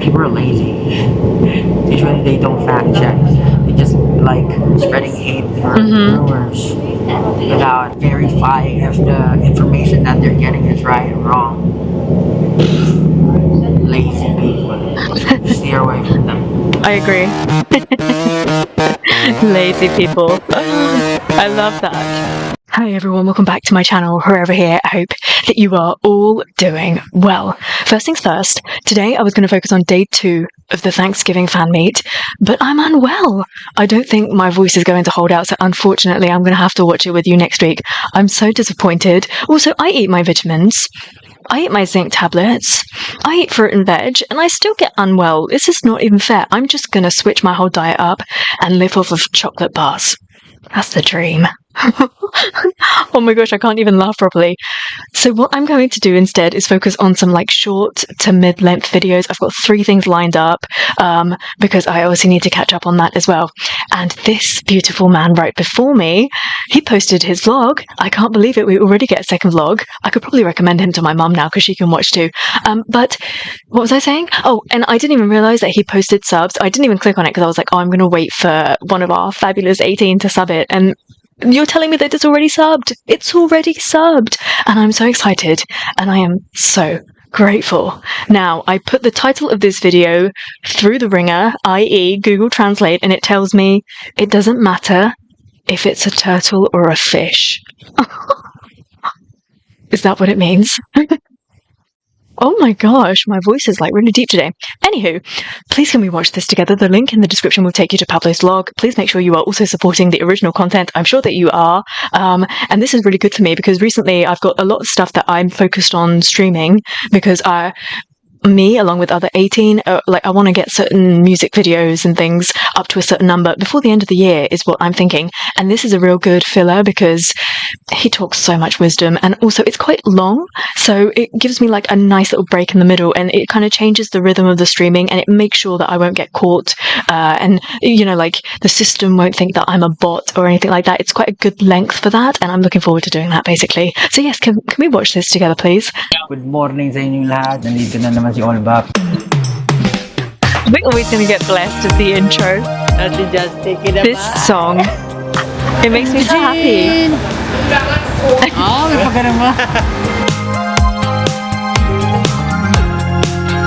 People are lazy. Usually they don't fact check. They just like spreading hate or rumors without verifying if the information that they're getting is right or wrong. Lazy people. Steer away from them. I agree. Lazy people. I love that. Hi everyone, welcome back to my channel, whoever here. I hope that you are all doing well. First things first, today I was going to focus on day 2 of the Thanksgiving fan meet, but I'm unwell. I don't think my voice is going to hold out, so unfortunately I'm going to have to watch it with you next week. I'm so disappointed. Also, I eat my vitamins. I eat my zinc tablets, I eat fruit and veg, and I still get unwell. This is not even fair. I'm just going to switch my whole diet up and live off of chocolate bars. That's the dream. Oh my gosh, I can't even laugh properly. So what I'm going to do instead is focus on some like short to mid-length videos. I've got 3 things lined up because I obviously need to catch up on that as well. And this beautiful man right before me, he posted his vlog. I can't believe it. We already get a second vlog. I could probably recommend him to my mum now because she can watch too. But what was I saying? Oh, and I didn't even realize that he posted subs. I didn't even click on it because I was like, oh, I'm going to wait for one of our fabulous 18 to sub it. And you're telling me that it's already subbed. It's already subbed. And I'm so excited. And I am so grateful. Now, I put the title of this video through the ringer, i.e. Google Translate, and it tells me it doesn't matter if it's a turtle or a fish. Is that what it means? Oh my gosh, my voice is like really deep today. Anywho, please can we watch this together? The link in the description will take you to Pablo's vlog. Please make sure you are also supporting the original content. I'm sure that you are. And this is really good for me because recently I've got a lot of stuff that I'm focused on streaming because me along with other 18 like I want to get certain music videos and things up to a certain number before the end of the year is what I'm thinking, and this is a real good filler because he talks so much wisdom and also it's quite long, so it gives me like a nice little break in the middle and it kind of changes the rhythm of the streaming and it makes sure that I won't get caught and you know, like the system won't think that I'm a bot or anything like that. It's quite a good length for that and I'm looking forward to doing that basically. So yes, can we watch this together please? Good morning sa inyong lahat. Nandito na naman si Olbap. We're always going to get blessed with the intro. This song, it makes me so happy. Oh, may pagkaroon ba?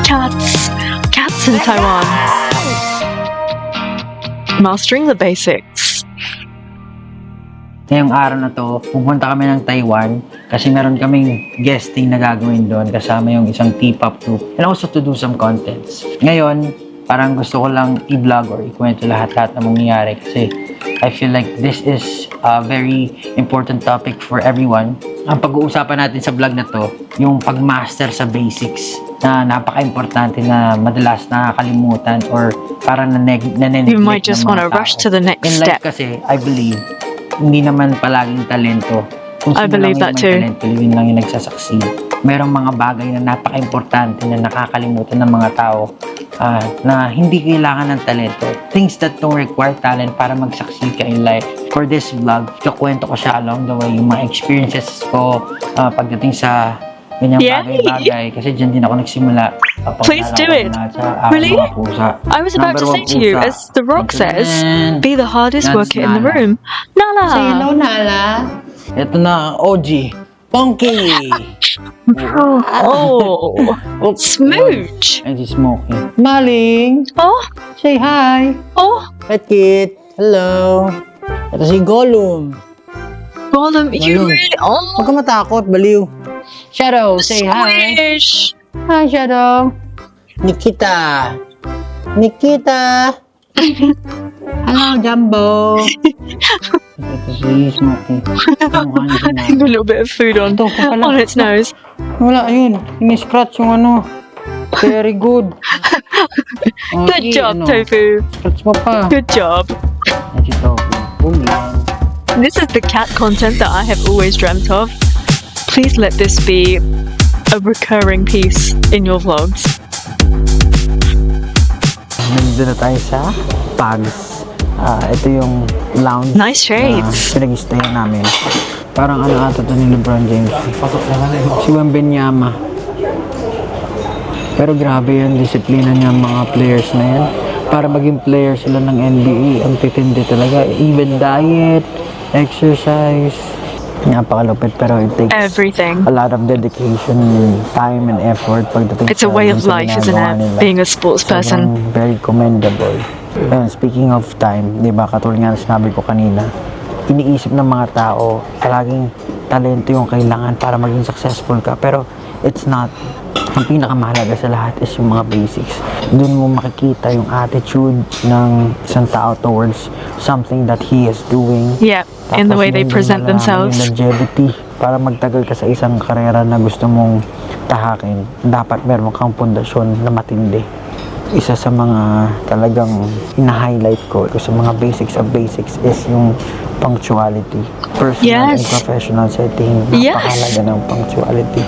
Cats in Taiwan. Mastering the basics. Ngayong araw na to, pupunta kami ng Taiwan kasi meron kaming guesting na gagawin doon kasama yung isang T-pop group and also to do some contents. Ngayon, parang gusto ko lang i-vlog or ikwento lahat-lahat na mangyayari kasi I feel like this is a very important topic for everyone. Ang pag-uusapan natin sa vlog na to, yung pag-master sa basics na napaka-importante na madalas nakakalimutan or parang You might just want to rush to the next step. In life kasi, I believe, hindi naman palaging talento. Kung I believe that too. Talento, yun lang yung nagsasucceed. Merong mga bagay na napaka-importante na nakakalimutan ng mga tao na hindi kailangan ng talento. Things that don't require talent para mag-succeed ka in life. For this vlog, ikakwento ko siya along the way, yung mga experiences ko pagdating sa ganyang bagay-bagay. Kasi dyan din ako nagsimula. Please do it. Really? I was about to say to you, as The Rock says, be the hardest worker in the room. Nala! Say hello, Nala. Ito na, OG. Ponky! Oh! Smooch! And she's smoking. Maling, Oh! say hi. Oh! Pet Kit! Hello! Ito si Gollum. Gollum, you really... Oh! Huwag ka matakot, baliw. Shadow, say hi. Squish! Hi, Shadow. Nikita! Nikita! Hello, Jumbo. Ito si Smokey. A little bit of food on its nose. Wala, ayun. Ini-scratch yung ano. Very good. Good job, Tofu. Scratch mo pa. Good job. This is the cat content that I have always dreamt of. Please let this be a recurring piece in your vlogs. Nandito na tayo sa Pags. Ito yung lounge. Nice shades. Pinag-stayan namin. Parang ano ata ito ni LeBron James. Si Wembenyama. Pero grabe yung disiplina niya mga players na yan. Para maging player sila ng NBA, ang titindi talaga. Even diet, exercise, napakalupit pero it takes Everything. a lot of dedication, time and effort pagdating It's a way of life, isn't it? Being a sports person. Sobrang very commendable. And speaking of time, di ba, katulad nga na sinabi ko kanina, iniisip ng mga tao, palaging talento yung kailangan para maging successful ka. Pero it's not. Ang pinakamahalaga sa lahat is yung mga basics. Doon mo makikita yung attitude ng isang tao towards something that he is doing. Yeah, in the way they present themselves. Yung longevity. Para magtagal ka sa isang karera na gusto mong tahakin, dapat meron kang pundasyon na matindi. Isa sa mga talagang ina-highlight ko sa mga basics of basics is yung punctuality. Personal and professional setting, napakahalaga ng punctuality.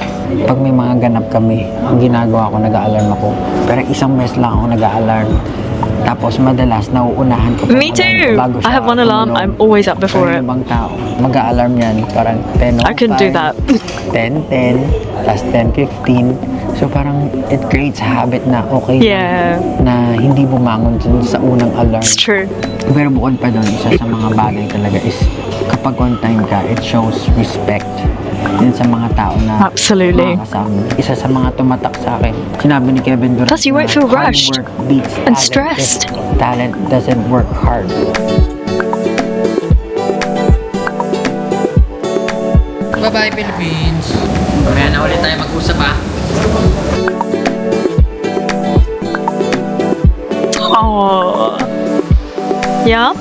Pag may mga ganap kami, ang ginagawa ko, nag-a-alarm ako. Pero isang mes lang ako nag-a-alarm. Tapos madalas nauunahan ko. Me too! I have one alarm, I'm always up before it. Ibang tao, mag-a-alarm yan, parang 10:05. I couldn't do that. 10:10, plus 10:15. So parang it creates habit na okay na hindi bumangon sa unang alarm. It's true. Pero bukod pa doon, isa sa mga bagay talaga is kapag on time ka, it shows respect din sa mga tao na Absolutely. makakasama. Isa sa mga tumatak sa akin, sinabi ni Kevin Durant, Plus you won't feel hard rushed work beats and talent stressed. if talent doesn't work hard. Bye-bye, Philippines! Mamaya na ulit tayo mag-usap Oh. Yum?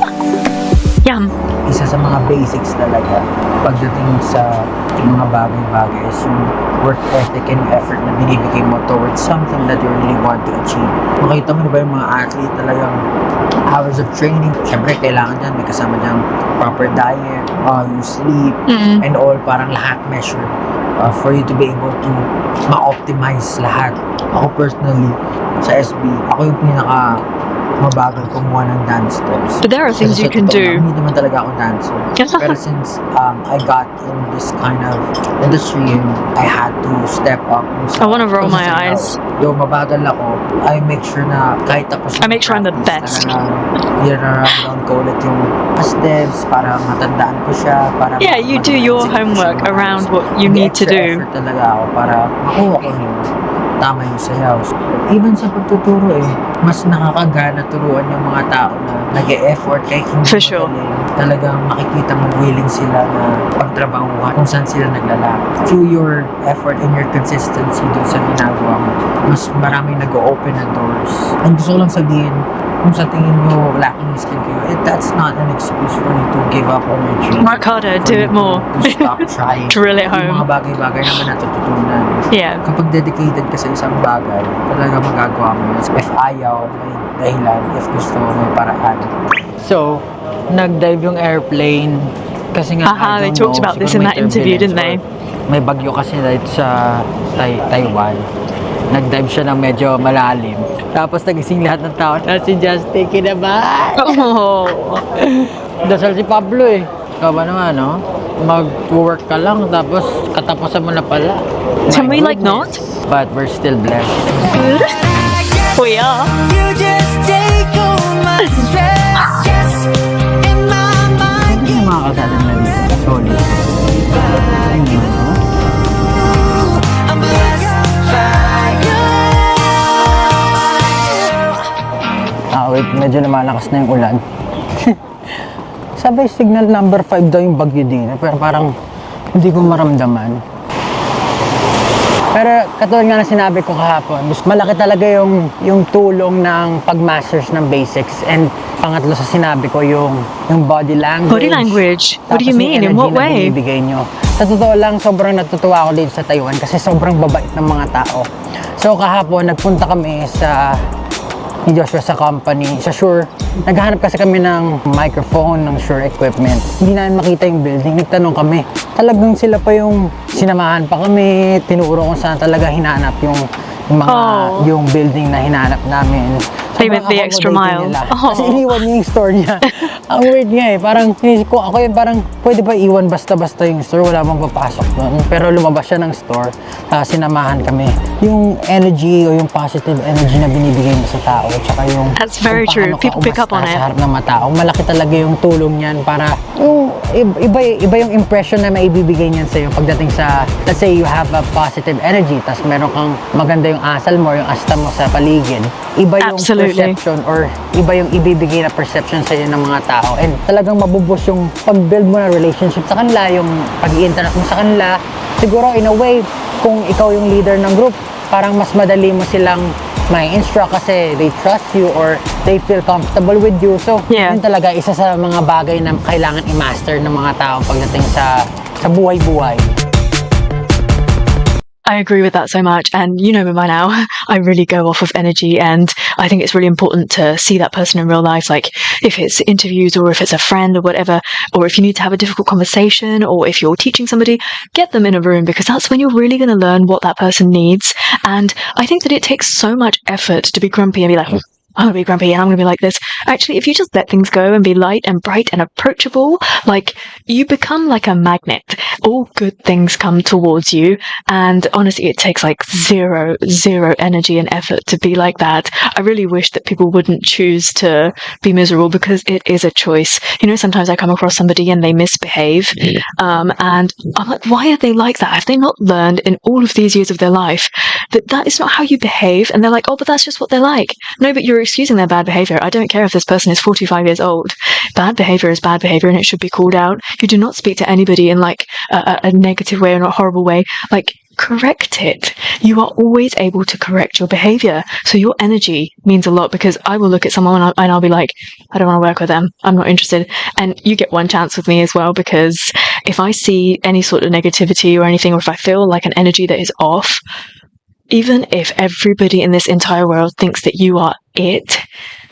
Yum. Isa sa mga basics talaga pagdating sa mga bagay-bagay is yung work ethic and effort na binibigay mo towards something that you really want to achieve. Makita mo, di ba, yung mga athlete talagang hours of training. Siyempre, kailangan dyan, may kasama dyan proper diet, yung sleep, and all, parang lahat measure for you to be able to ma-optimize lahat. Ako personally, sa SB, ako yung pinaka mabagal kumuha ng dance steps. But there are things Kasi you sa can totoo do. lang, hindi naman talaga ako dancer. Pero since I got in this kind of industry and I had to step up. I want to roll my eyes. Yung mabagal ako, I make sure na kahit tapos I make sure I'm the best. Year-round ko ulit yung steps para matandaan ko siya. Para Yeah, you do your homework around what you need to do. Effort talaga ako para makuha ko yung tama yung sayaw. Even sa pagtuturo mas nakakagana turuan yung mga tao na nag-e-effort kahit hindi For sure. magaling. Talagang makikita mo willing sila na pagtrabahuhan kung saan sila naglalak. Through your effort and your consistency dun sa ginagawa mo, mas maraming nag-o-open na doors. Ang gusto ko lang sabihin, kung sa tingin nyo lacking skill kayo, that's not an excuse for you to give up on your dream. Work harder, do it more. To stop trying. Drill it Yung home. mga bagay-bagay naman natututunan. Yeah. Kapag dedicated ka sa isang bagay, talaga magagawa mo yun. If ayaw, may dahilan. If gusto, may paraan. So, nag-dive yung airplane. Kasi nga, They talked about this in that interview, didn't they? May bagyo kasi dahil sa Taiwan. Nag-dive siya ng medyo malalim. Tapos nagising lahat ng tao na si Justin kinabahan. Oh. Dasal si Pablo Ikaw ba naman, no? Mag-work ka lang, tapos katapusan mo na pala. Can My we like not? goodness. But we're still blessed. We are. You just take all my stress, yes, in my mind. Ano yung mga kalsada na dito? Solid. Ayun, no? I'm blessed by you. Wait, medyo lumalakas na yung ulan. Sabi, signal number 5 daw yung bagyo din. Pero parang hindi ko maramdaman. Pero katulad nga na sinabi ko kahapon, mas malaki talaga yung tulong ng pag-masters ng basics. And pangatlo sa sinabi ko yung body language. Body language? What do you mean? In what way? Binibigay nyo. Sa totoo lang, sobrang natutuwa ako dito sa Taiwan kasi sobrang babait ng mga tao. So kahapon, nagpunta kami ni Joshua sa company, sa Shure. Naghahanap kasi kami ng microphone, ng Shure equipment. Hindi namin makita yung building. Nagtanong kami. Talagang sila pa yung sinamahan pa kami. Tinuro kung saan talaga hinanap yung building na hinanap namin. They went the extra mile. accommodating nila. Oh. Kasi iniwan niya yung store niya. Ang weird nga eh. Parang, inisip ko, ako yun, parang, pwede ba iwan basta-basta yung store? Wala bang papasok doon. Pero lumabas siya ng store, sinamahan kami. Yung energy o yung positive energy na binibigay mo sa tao, tsaka yung That's very kung true. paano ka People pick up on umasta it. sa harap ng mga tao. Malaki talaga yung tulong niyan para yung iba yung impression na maibibigay niyan sa'yo pagdating sa, let's say you have a positive energy, tas meron kang maganda yung asal mo, yung asta mo sa paligid. Iba yung Absolutely. perception or iba yung ibibigay na perception sa'yo ng mga tao. And talagang mabubos yung pag-build mo na relationship sa kanila, yung pag-i-interact mo sa kanila. Siguro in a way, kung ikaw yung leader ng group, parang mas madali mo silang may instruct kasi they trust you or they feel comfortable with you. So, Yeah. yun talaga isa sa mga bagay na kailangan i-master ng mga tao pagdating sa buhay-buhay. I agree with that so much, and you know me by now, I really go off of energy, and I think it's really important to see that person in real life, like if it's interviews or if it's a friend or whatever, or if you need to have a difficult conversation or if you're teaching somebody, get them in a room because that's when you're really going to learn what that person needs. And I think that it takes so much effort to be grumpy and be like, I'm going to be grumpy and I'm going to be like this. Actually, if you just let things go and be light and bright and approachable, like you become like a magnet. All good things come towards you. And honestly, it takes like zero energy and effort to be like that. I really wish that people wouldn't choose to be miserable because it is a choice. You know, sometimes I come across somebody and they misbehave. And I'm like, why are they like that? Have they not learned in all of these years of their life that that is not how you behave? And they're like, oh, but that's just what they're like. No, but you're excusing their bad behavior. I don't care if this person is 45 years old. Bad behavior is bad behavior and it should be called out. You do not speak to anybody in like a negative way or a horrible way. Like, correct it. You are always able to correct your behavior. So your energy means a lot because I will look at someone and I'll be like, I don't want to work with them. I'm not interested. And you get one chance with me as well because if I see any sort of negativity or anything, or if I feel like an energy that is off, even if everybody in this entire world thinks that you are it,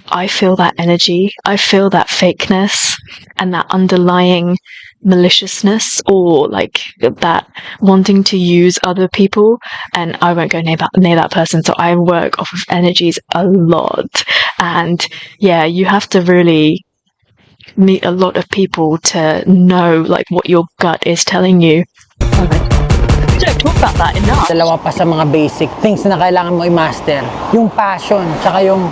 I feel that energy. I feel that fakeness and that underlying maliciousness or like that wanting to use other people, and I won't go near that person. So I work off of energies a lot. And yeah, you have to really meet a lot of people to know like what your gut is telling you. We don't talk about that enough. Dalawa pa sa mga basic things na kailangan mo i-master. Yung passion, tsaka yung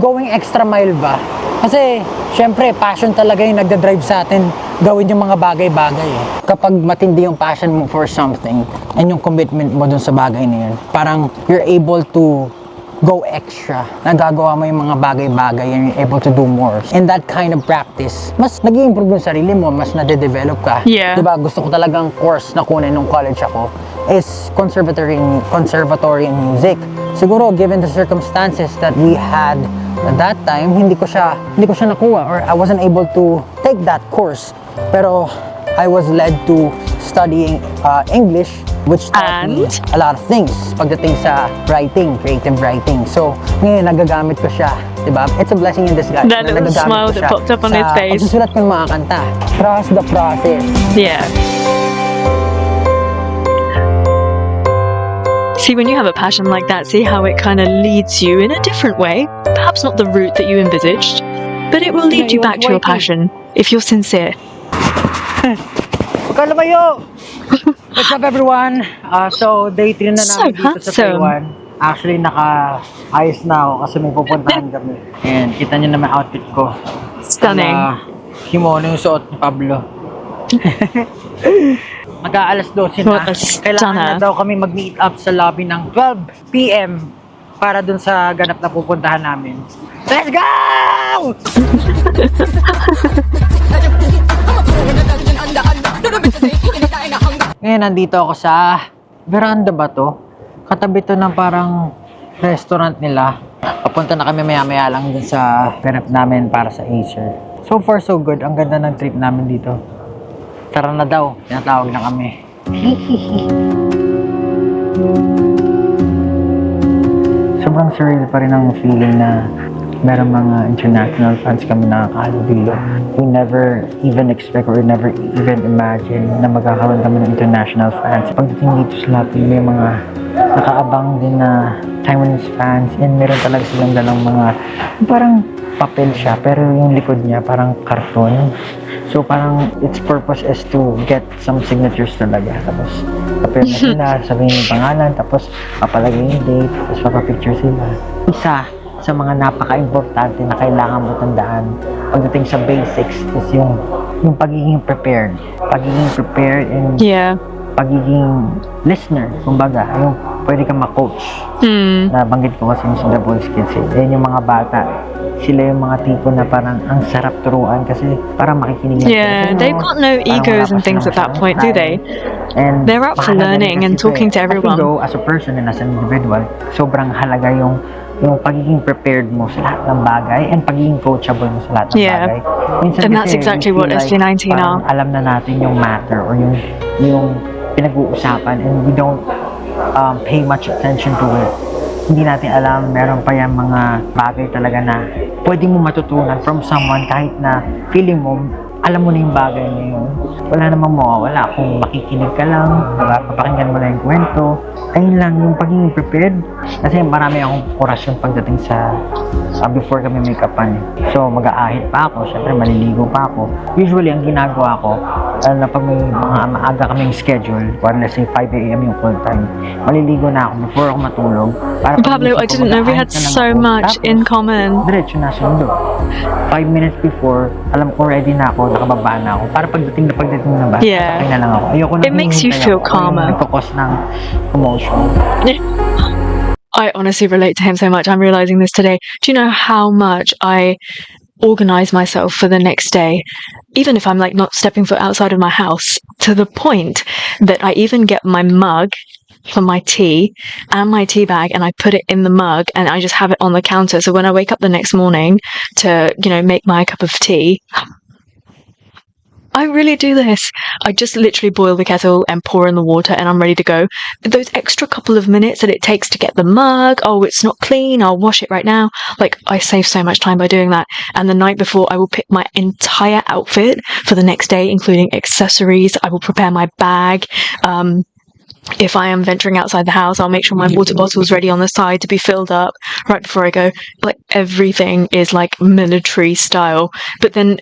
going extra mile ba. Kasi, syempre, passion talaga yung nagdadrive sa atin gawin yung mga bagay-bagay eh. Kapag matindi yung passion mo for something and yung commitment mo dun sa bagay na yun, parang you're able to go extra. Nagagawa mo yung mga bagay-bagay and you're able to do more. In that kind of practice, mas nag-i-improve yung sarili mo, mas nade-develop ka. Yeah. Diba? Gusto ko talagang course na kunin nung college ako is conservatory in music. Siguro, given the circumstances that we had at that time, hindi ko siya nakuha or I wasn't able to take that course. Pero I was led to studying English, which taught me a lot of things pagdating sa writing, creative writing. So, ngayon nagagamit ko siya, diba? It's a blessing in disguise. That little smile that popped up on his face. Pagsusulat ko ng mga kanta. Trust the process. Yeah. See, when you have a passion like that, see how it kind of leads you in a different way. Perhaps not the route that you envisaged, but it will lead you back to your passion if you're sincere. Kalabayo! What's up everyone? So day 3 na namin dito sa Taiwan. Actually naka-ayos na ako kasi may pupuntahan kami. And kita nyo naman outfit ko. Stunning. Kimono yung suot ni Pablo. Mag-aalas 12 na. Kailangan na daw kami mag-meet up sa lobby ng 12 PM para dun sa ganap na pupuntahan namin. Let's go! Ngayon, nandito ako sa veranda ba to? Katabi to ng parang restaurant nila. Papunta na kami maya-maya lang dun sa ganap namin para sa Acer. So far, so good. Ang ganda ng trip namin dito. Tara na daw. Tinatawag na kami. Sobrang surreal pa rin ang feeling na Meron mga international fans kami nakakahalubilo. We never even expect or never even imagine na magkakaroon kami ng international fans. Pagdating dito sa Lapi, may mga nakaabang din na Taiwanese fans and meron talaga silang dalang mga parang papel siya pero yung likod niya parang karton. So parang its purpose is to get some signatures talaga. Tapos papel na sila, sabihin yung pangalan, tapos papalagay yung date, tapos papapicture sila. Isa sa mga napaka-importante na kailangan mo tandaan pagdating sa basics is yung pagiging prepared. Pagiging prepared and Yeah. pagiging listener, kumbaga, yung pwede kang ma-coach. Nabanggit ko kasi yung sa The Boys Kids. Yan yung mga bata. Sila yung mga tipo na parang ang sarap turuan kasi parang makikinig lang Yeah, sila sa'yo. they've got no Parang egos wala and pa things at silang that point, do they? And They're up for mahalaga learning rin and kasi talking to I everyone. feel though, as a person and as an individual, sobrang halaga yung pagiging prepared mo sa lahat ng bagay and pagiging coachable mo sa lahat ng Yeah. bagay. Minsan And that's kasi, exactly we what feel SC19 parang are. alam na natin yung matter or yung pinag-uusapan and we don't pay much attention to it. Hindi natin alam, meron pa yung mga bagay talaga na pwede mo matutunan from someone kahit na feeling mo, alam mo na yung bagay na yun. Wala namang mawawala kung makikinig ka lang, papakinggan mo lang yung kwento. Ayun lang, yung pagiging prepared. Kasi marami akong orasyon pagdating sa before kami make-upan. So, mag-aahit pa ako, syempre maliligo pa ako. Usually, ang ginagawa ko, na pag may mga maaga kaming schedule, or let's say 5 a.m. yung call time, maliligo na ako before ako matulog. Para Pablo, I didn't know we had so much in common. Diretso na sundo. 5 minutes before, alam ko ready na ako, nakababa na ako. Para pagdating na ba, Yeah. sakay na lang ako. Ayoko na It makes you hinihintay feel ako. calmer. Nagkakos ng commotion. I honestly relate to him so much. I'm realizing this today. Do you know how much I organize myself for the next day? Even if I'm like not stepping foot outside of my house, to the point that I even get my mug for my tea and my tea bag and I put it in the mug and I just have it on the counter. So when I wake up the next morning to, make my cup of tea, I really do this. I just literally boil the kettle and pour in the water and I'm ready to go. Those extra couple of minutes that it takes to get the mug, oh, it's not clean, I'll wash it right now. Like, I save so much time by doing that. And the night before, I will pick my entire outfit for the next day, including accessories. I will prepare my bag. If I am venturing outside the house, I'll make sure my water bottle's ready on the side to be filled up right before I go. Like, everything is like military style. But then,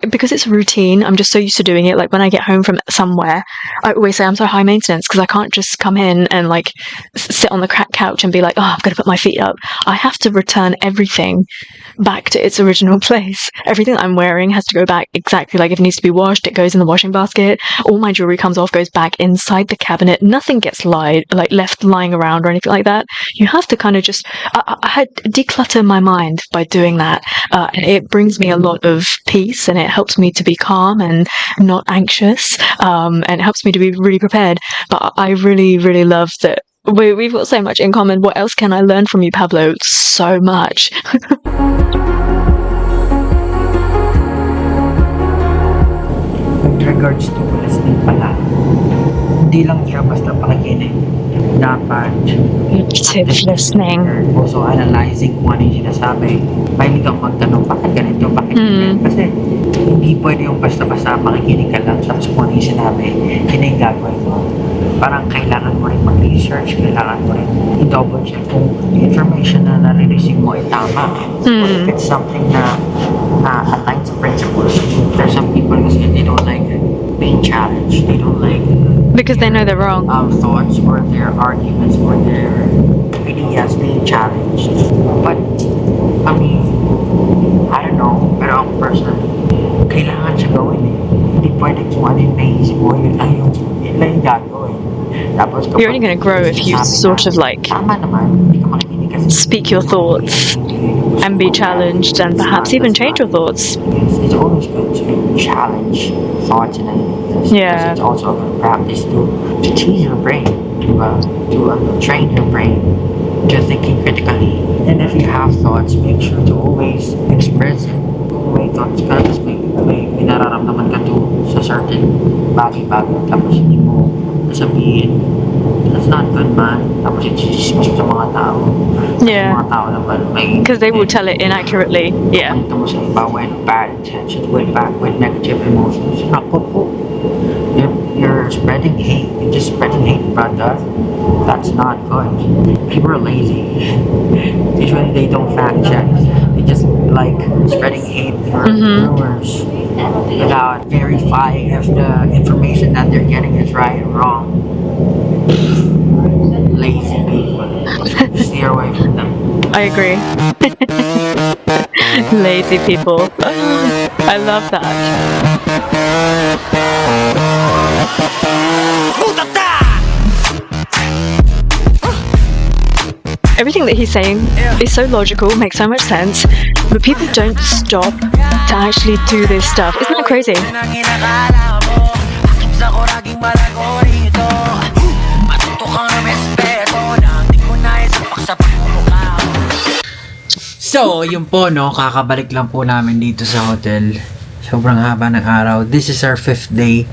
because it's a routine, I'm just so used to doing it. Like, when I get home from somewhere, I always say I'm so high maintenance because I can't just come in and like sit on the couch and be like, oh, I'm going to put my feet up. I have to return everything back to its original place. Everything I'm wearing has to go back exactly. Like, if it needs to be washed, it goes in the washing basket. All my jewelry comes off, goes back inside the cabinet. Nothing gets left lying around or anything like that. You have to kind of just I had declutter my mind by doing that, and it brings me a lot of peace and it helps me to be calm and not anxious, and it helps me to be really prepared. But I really, really love that we've got so much in common. What else can I learn from you, Pablo? So much. With regards to listening pala, hindi lang siya basta pakikinig. Dapat Active listening. also analyzing kung ano yung sinasabi. Mahilig kang magtanong, bakit ganito, bakit ganito? Kasi hindi pwede yung basta-basta makikinig ka lang tapos kung ano yung sinabi, yun na yung gagawin mo. Parang kailangan mo rin mag-research, kailangan mo rin i-double check kung yung information na nare-receive mo ay tama. Or if it's something na aligns sa principles. There's some people kasi they don't like being challenged. They don't like Because they know they're wrong. thoughts or their arguments or their ideas being challenged. But, I mean, I don't know, pero ako personally, kailangan siya gawin eh. Hindi pwede kung ano yung naisip mo, yun lang yung gagawin. Tapos, kapag You're only going to grow if you sabi sort na, of like tama naman, hindi ka makikinig kasi speak your thoughts and be challenged and perhaps even change your thoughts. It's always good to challenge thoughts and ideas. Yeah. Because it's also a good practice to tease your brain, to train your brain to thinking critically. And if you have thoughts, make sure to always express it. Kung may thoughts ka, tapos may nararamdaman ka to sa certain bagay-bagay, tapos hindi mo sabihin, That's not good, man. Tapos i-dismiss sa mga tao. Yeah. Mga tao naman may... Because they will tell it inaccurately. Yeah. Kwento mo sa iba with bad intentions, with negative emotions. Naku po. You're spreading hate. You're just spreading hate, brother. That's not good. People are lazy. Usually they don't fact check. They just like spreading hate or rumors without verifying if the information that they're getting is right or wrong. Lazy people. Steer away from them. I agree. Lazy people. I love that. Everything that he's saying is so logical, makes so much sense, but people don't stop to actually do this stuff. Isn't that crazy? So, yun po, no, kakabalik lang po namin dito sa hotel. Sobrang haba ng araw. This is our 5th day.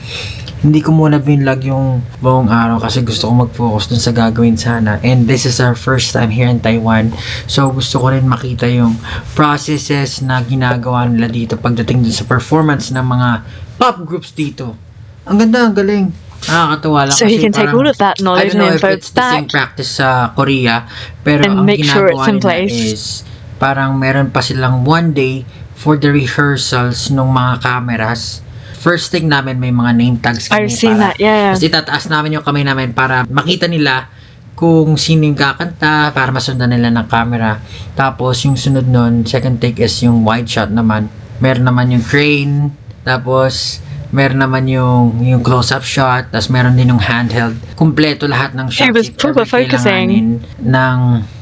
Hindi ko muna binlog yung buong araw kasi gusto ko mag-focus dun sa gagawin sana. And this is our first time here in Taiwan. So, gusto ko rin makita yung processes na ginagawa nila dito pagdating dun sa performance ng mga pop groups dito. Ang ganda, ang galing. Nakakatuwa lang So he can take all of that knowledge and info it's the same back practice sa Korea, pero and ang make sure it's ginagawa in nila place. is parang meron pa silang one day for the rehearsals ng mga cameras. First thing namin, may mga name tags kami. I've seen that, yeah. Kasi tataas namin yung kamay namin para makita nila kung sino yung kakanta, para masundan nila ng camera. Tapos yung sunod nun, second take is yung wide shot naman. Meron naman yung crane, tapos meron naman yung close-up shot, tapos meron din yung handheld. Kumpleto lahat ng shots. He was proper focusing. Ng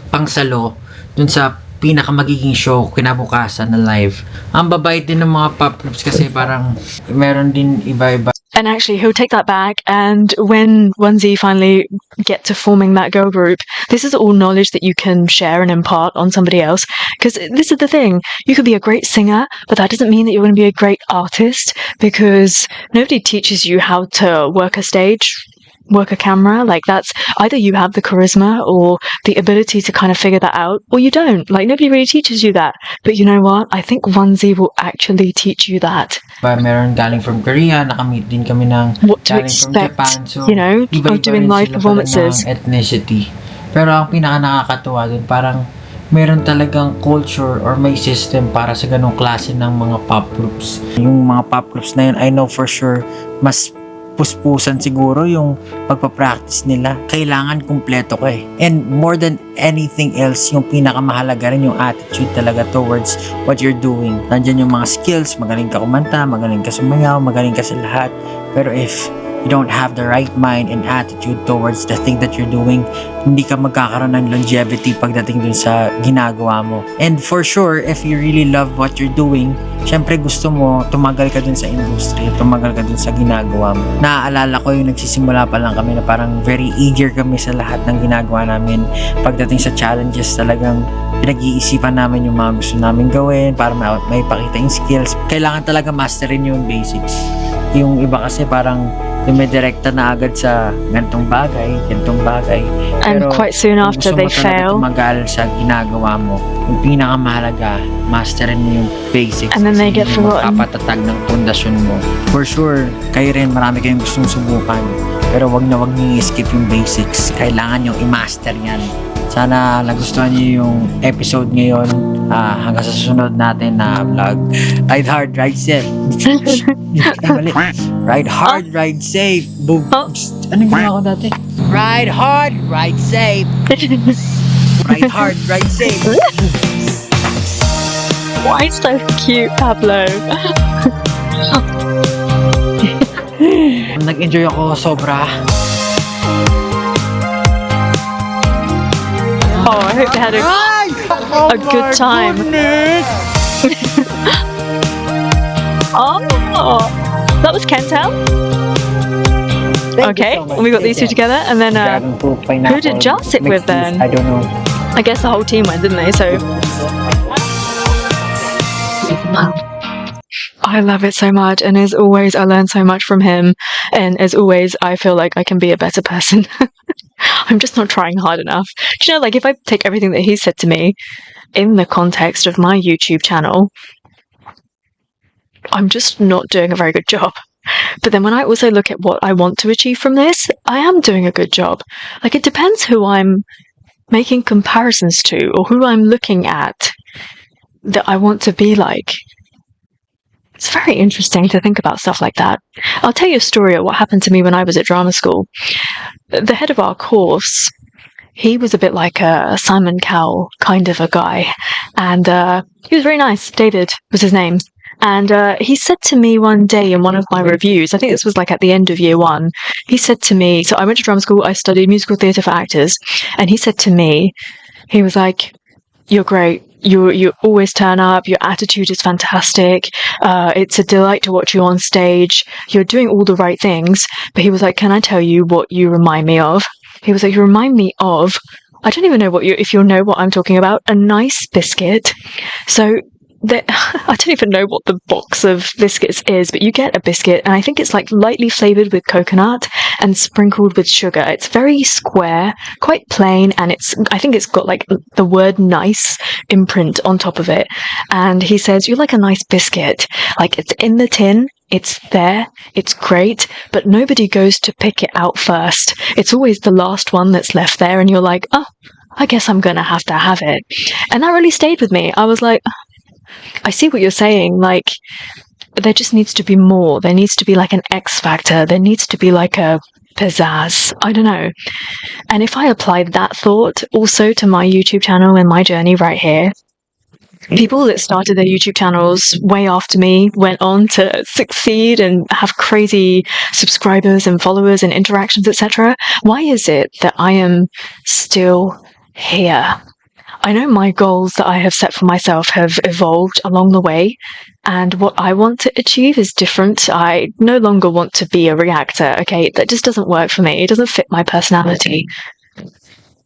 pangsalo dun sa pinaka magiging show kinabukasan na live. Ang babait din ng mga pop groups kasi parang meron din iba-iba. And actually, he'll take that back. And when Onesie finally get to forming that girl group, this is all knowledge that you can share and impart on somebody else. Because this is the thing. You could be a great singer, but that doesn't mean that you're going to be a great artist, because nobody teaches you how to work a stage, work a camera. Like, that's either you have the charisma or the ability to kind of figure that out, or you don't. Like, nobody really teaches you that. But you know what? I think Onesie will actually teach you that. Meron galing from Korea, nakamit din kami ng What to galing from expect, Japan. So, you know, iba-iba of doing rin live sila performances. pala ng ethnicity. Pero ang pinaka nakakatuwa dun, parang meron talagang culture or may system para sa ganong klase ng mga pop groups. Yung mga pop groups na yun, I know for sure, mas puspusan siguro yung pagpapractice nila. Kailangan kumpleto ka eh. And more than anything else, yung pinakamahalaga rin yung attitude talaga towards what you're doing. Nandyan yung mga skills, magaling ka kumanta, magaling ka sumayaw, magaling ka sa lahat. Pero if you don't have the right mind and attitude towards the thing that you're doing, hindi ka magkakaroon ng longevity pagdating dun sa ginagawa mo. And for sure, if you really love what you're doing, syempre gusto mo tumagal ka dun sa industry, tumagal ka dun sa ginagawa mo. Naaalala ko yung nagsisimula pa lang kami na parang very eager kami sa lahat ng ginagawa namin. Pagdating sa challenges, talagang pinag-iisipan namin yung mga gusto namin gawin para may pakita yung skills. Kailangan talaga masterin yung basics. Yung iba kasi parang dumidirekta na agad sa ganitong bagay. And quite soon after they fail. Tumagal sa ginagawa mo. Yung pinakamahalaga, masterin mo yung basics. And then they get forgotten. Kapatatag ng pundasyon mo. For sure, kayo rin marami kayong gustong subukan. Pero wag niyo i-skip yung basics. Kailangan yung i-master yan. Sana nagustuhan niyo yung episode ngayon. Hanggang sa susunod natin na vlog. Ride hard, ride safe. Ride hard, ride safe. Boom. Anong ginawa ko dati? Ride hard, ride safe. Ride hard, ride safe. Why so cute, Pablo? Nag-enjoy ako sobra. Oh, I hope they had a good time. Oh, that was Kentel. Okay, we got these two together, and then who did Jar sit with then? I don't know. I guess the whole team went, didn't they? So I love it so much, and as always, I learn so much from him, and as always, I feel like I can be a better person. I'm just not trying hard enough. Do you know, like, if I take everything that he said to me in the context of my YouTube channel, I'm just not doing a very good job. But then when I also look at what I want to achieve from this, I am doing a good job. Like, it depends who I'm making comparisons to or who I'm looking at that I want to be like. It's very interesting to think about stuff like that. I'll tell you a story of what happened to me when I was at drama school. The head of our course, he was a bit like a Simon Cowell kind of a guy. And he was very nice. David was his name. And he said to me one day in one of my reviews, I think this was like at the end of year one, he said to me, so I went to drama school, I studied musical theatre for actors, and he said to me, he was like, "You're great. You always turn up. Your attitude is fantastic. It's a delight to watch you on stage. You're doing all the right things." But he was like, "Can I tell you what you remind me of?" He was like, "You remind me of," I don't even know if you'll know what I'm talking about, a nice biscuit. So I don't even know what the box of biscuits is, but you get a biscuit, and I think it's like lightly flavored with coconut and sprinkled with sugar. It's very square, quite plain, and I think it's got like the word nice imprint on top of it. And he says, "You like a nice biscuit. Like, it's in the tin, it's there, it's great, but nobody goes to pick it out first. It's always the last one that's left there, and you're like, oh, I guess I'm gonna have to have it." And that really stayed with me. I was like, I see what you're saying. Like, there just needs to be more. There needs to be like an X factor. There needs to be like a pizzazz. I don't know. And if I applied that thought also to my YouTube channel and my journey right here, people that started their YouTube channels way after me went on to succeed and have crazy subscribers and followers and interactions, etc. Why is it that I am still here? I know my goals that I have set for myself have evolved along the way, and what I want to achieve is different. I no longer want to be a reactor, okay? That just doesn't work for me. It doesn't fit my personality.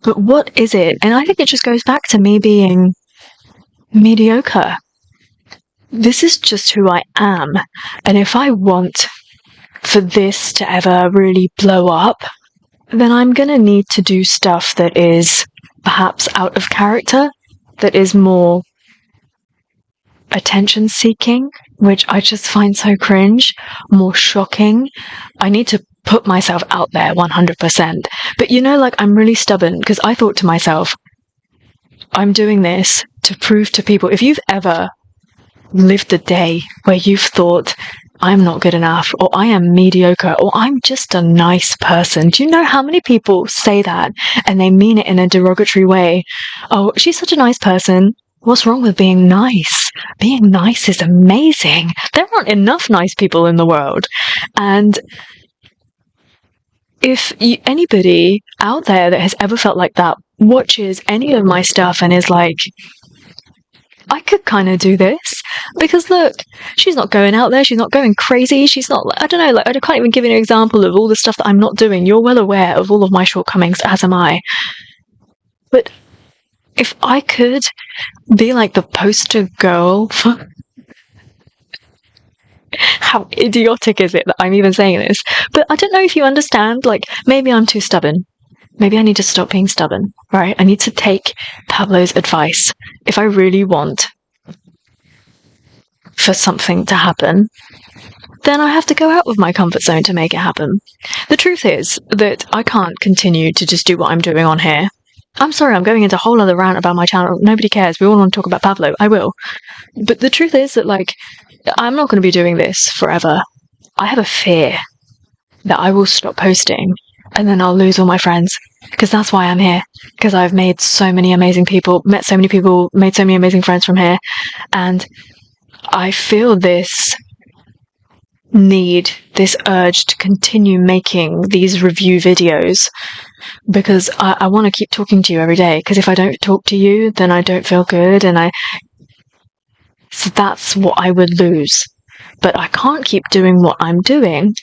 But what is it? And I think it just goes back to me being mediocre. This is just who I am. And if I want for this to ever really blow up, then I'm going to need to do stuff that is perhaps out of character, that is more attention seeking, which I just find so cringe, more shocking. I need to put myself out there 100%. But you know, like, I'm really stubborn because I thought to myself, I'm doing this to prove to people. If you've ever lived a day where you've thought, I'm not good enough, or I am mediocre, or I'm just a nice person. Do you know how many people say that and they mean it in a derogatory way? Oh, she's such a nice person. What's wrong with being nice? Being nice is amazing. There aren't enough nice people in the world. And if anybody out there that has ever felt like that watches any of my stuff and is like, I could kind of do this, because look, she's not going out there, she's not going crazy, she's not, I don't know, like, I can't even give you an example of all the stuff that I'm not doing. You're well aware of all of my shortcomings, as am I. But if I could be like the poster girl for how idiotic is it that I'm even saying this? But I don't know if you understand, like, maybe I'm too stubborn. Maybe I need to stop being stubborn, right? I need to take Pablo's advice. If I really want for something to happen, then I have to go out of my comfort zone to make it happen. The truth is that I can't continue to just do what I'm doing on here. I'm sorry, I'm going into a whole other rant about my channel. Nobody cares. We all want to talk about Pablo. I will. But the truth is that, like, I'm not going to be doing this forever. I have a fear that I will stop posting and then I'll lose all my friends. Because that's why I'm here. Because I've made so many amazing people, met so many people, made so many amazing friends from here. And I feel this need, this urge to continue making these review videos. Because I want to keep talking to you every day. Because if I don't talk to you, then I don't feel good. So that's what I would lose. But I can't keep doing what I'm doing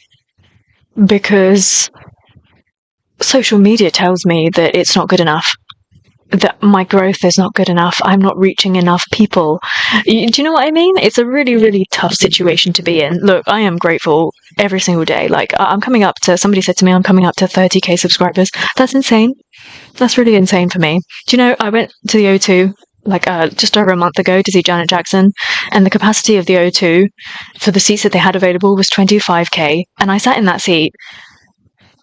because social media tells me that it's not good enough. that my growth is not good enough. I'm not reaching enough people. Do you know what I mean? It's a really, really tough situation to be in. Look, I am grateful every single day. Like, I'm coming up to, somebody said to me, I'm coming up to 30k subscribers. That's insane. That's really insane for me. Do you know, I went to the O2 like just over a month ago to see Janet Jackson, and the capacity of the O2 for the seats that they had available was 25k, and I sat in that seat,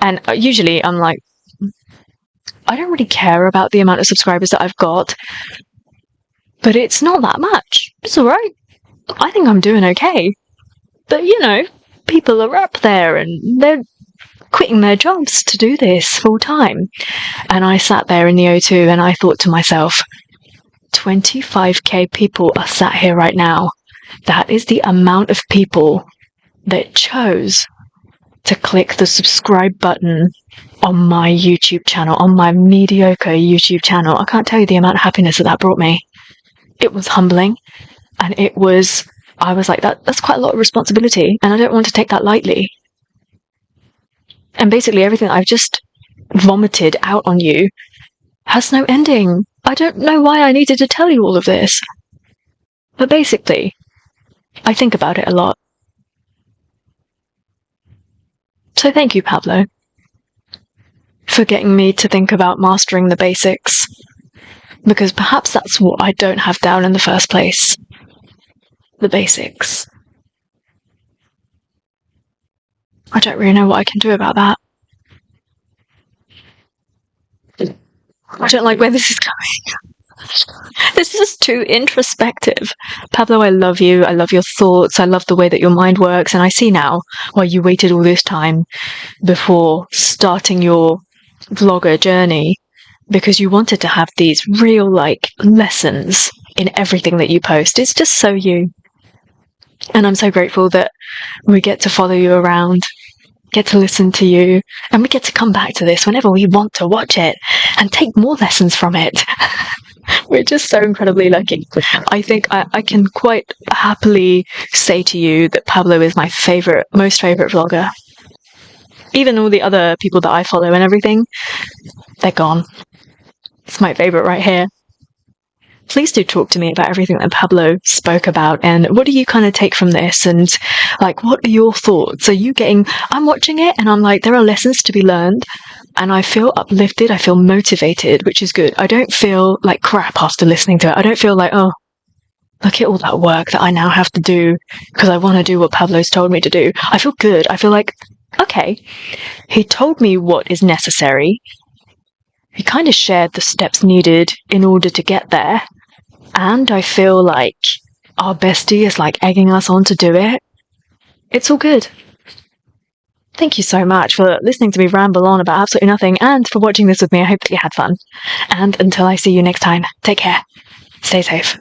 and usually I'm like, I don't really care about the amount of subscribers that I've got, but it's not that much. It's alright. I think I'm doing okay. But you know, people are up there and they're quitting their jobs to do this full time. And I sat there in the O2 and I thought to myself, 25k people are sat here right now. That is the amount of people that chose to click the subscribe button on my YouTube channel, on my mediocre YouTube channel. I can't tell you the amount of happiness that brought me. It was humbling, and I was like, that's quite a lot of responsibility, and I don't want to take that lightly. And basically everything I've just vomited out on you has no ending. I don't know why I needed to tell you all of this. But basically, I think about it a lot. So thank you, Pablo, for getting me to think about mastering the basics. Because perhaps that's what I don't have down in the first place. The basics. I don't really know what I can do about that. I don't like where this is going. This is too introspective. Pablo, I love you. I love your thoughts. I love the way that your mind works. And I see now why you waited all this time before starting your vlogger journey, because you wanted to have these real, like, lessons in everything that you post. It's just so you. And I'm so grateful that we get to follow you around, get to listen to you, and we get to come back to this whenever we want to watch it and take more lessons from it. We're just so incredibly lucky. I think I can quite happily say to you that Pablo is my most favourite vlogger. Even all the other people that I follow and everything, they're gone. It's my favourite right here. Please do talk to me about everything that Pablo spoke about, and what do you kind of take from this, and like, what are your thoughts? I'm watching it and I'm like, there are lessons to be learned, and I feel uplifted, I feel motivated, which is good. I don't feel like crap after listening to it. I don't feel like, oh, look at all that work that I now have to do because I want to do what Pablo's told me to do. I feel good. I feel like, okay, he told me what is necessary. He kind of shared the steps needed in order to get there. And I feel like our bestie is like egging us on to do it. It's all good. Thank you so much for listening to me ramble on about absolutely nothing, and for watching this with me. I hope that you had fun. And until I see you next time, take care. Stay safe.